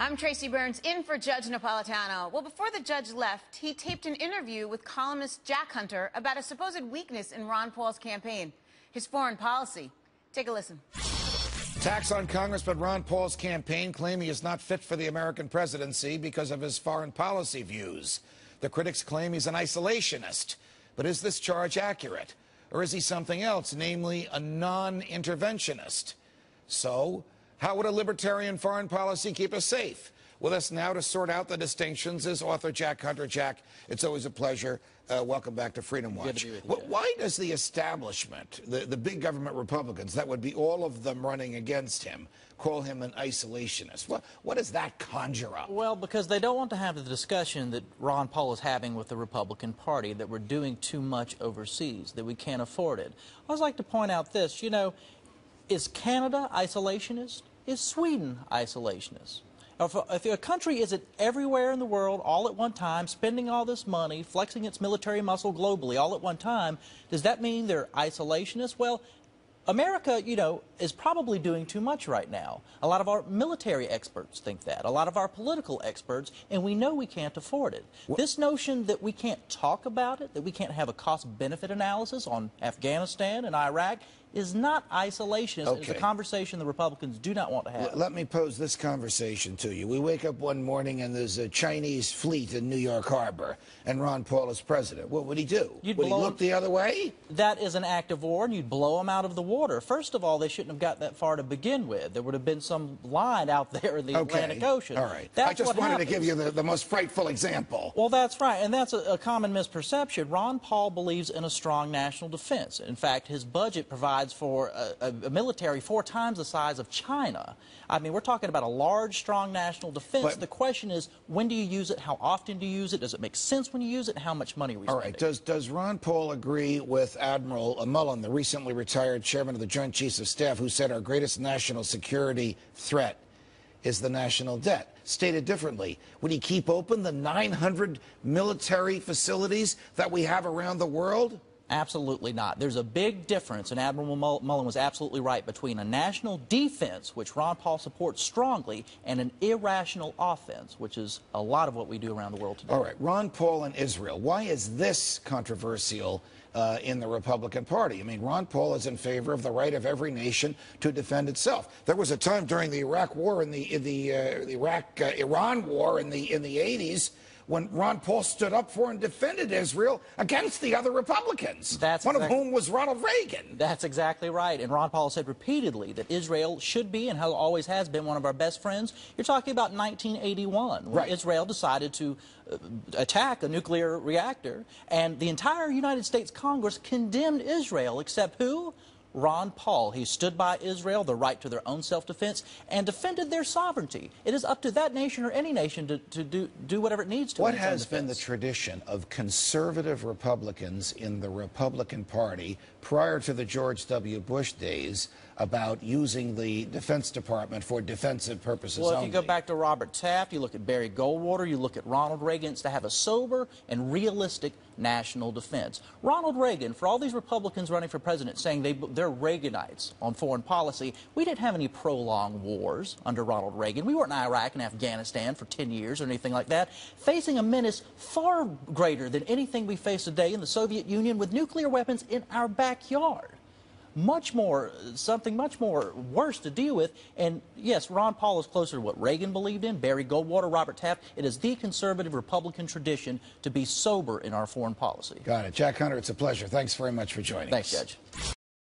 I'm Tracy Burns, in for Judge Napolitano. Well, before the judge left, he taped an interview with columnist Jack Hunter about a supposed weakness in Ron Paul's campaign, his foreign policy. Take a listen. Attacks on Congressman Ron Paul's campaign claim he is not fit for the American presidency because of his foreign policy views. The critics claim he's an isolationist. But is this charge accurate? Or is he something else, namely a non-interventionist? So, how would a libertarian foreign policy keep us safe? With us now to sort out the distinctions is author Jack Hunter. Jack, it's always a pleasure. Welcome back to Freedom Watch. Good to be with you, Why does the establishment, the big government Republicans, that would be all of them running against him, call him an isolationist? What does that conjure up? Well, because they don't want to have the discussion that Ron Paul is having with the Republican Party, that we're doing too much overseas, that we can't afford it. I always like to point out this, you know, is Canada isolationist? Is Sweden isolationist? If a country isn't everywhere in the world all at one time, spending all this money, flexing its military muscle globally all at one time, does that mean they're isolationists? Well, America, you know, is probably doing too much right now. A lot of our military experts think that. A lot of our political experts, and we know we can't afford it. This notion that we can't talk about it, that we can't have a cost-benefit analysis on Afghanistan and Iraq, is not isolationist. Okay. It's a conversation the Republicans do not want to have. Let me pose this conversation to you. We wake up one morning and there's a Chinese fleet in New York Harbor, and Ron Paul is president. What would he do? Would he look the other way? That is an act of war, and you'd blow them out of the water. First of all, they shouldn't have got that far to begin with. There would have been some line out there in the Atlantic Ocean. All right. That's I just wanted to give you the most frightful example. Well, that's right, and that's a common misperception. Ron Paul believes in a strong national defense. In fact, his budget provides for a military 4 times the size of China. I mean, we're talking about a large, strong national defense. But the question is, when do you use it? How often do you use it? Does it make sense when you use it? And how much money are we spending? All right. Does Ron Paul agree with Admiral Mullen, the recently retired chairman of the Joint Chiefs of Staff, who said our greatest national security threat is the national debt? Stated differently, would he keep open the 900 military facilities that we have around the world? Absolutely not. There's a big difference, and Admiral Mullen was absolutely right, between a national defense, which Ron Paul supports strongly, and an irrational offense, which is a lot of what we do around the world today. All right, Ron Paul and Israel. Why is this controversial in the Republican Party? I mean, Ron Paul is in favor of the right of every nation to defend itself. There was a time during the Iraq War, Iraq-Iran War in the 80s, when Ron Paul stood up for and defended Israel against the other Republicans, one of whom was Ronald Reagan. That's exactly right. And Ron Paul said repeatedly that Israel should be, and always has been, one of our best friends. You're talking about 1981, when Israel decided to attack a nuclear reactor, and the entire United States Congress condemned Israel, except who? Ron Paul. He stood by Israel, the right to their own self-defense, and defended their sovereignty. It is up to that nation or any nation to do whatever it needs to. What has been the tradition of conservative Republicans in the Republican Party prior to the George W. Bush days about using the Defense Department for defensive purposes only? Well, if you go back to Robert Taft, you look at Barry Goldwater, you look at Ronald Reagan, it's to have a sober and realistic national defense. Ronald Reagan, for all these Republicans running for president saying they're Reaganites on foreign policy, we didn't have any prolonged wars under Ronald Reagan. We weren't in Iraq and Afghanistan for 10 years or anything like that, facing a menace far greater than anything we face today in the Soviet Union with nuclear weapons in our backyard. Something much more worse to deal with. And yes, Ron Paul is closer to what Reagan believed in, Barry Goldwater, Robert Taft. It is the conservative Republican tradition to be sober in our foreign policy. Got it. Jack Hunter, it's a pleasure. Thanks very much for joining us. Thanks, Judge.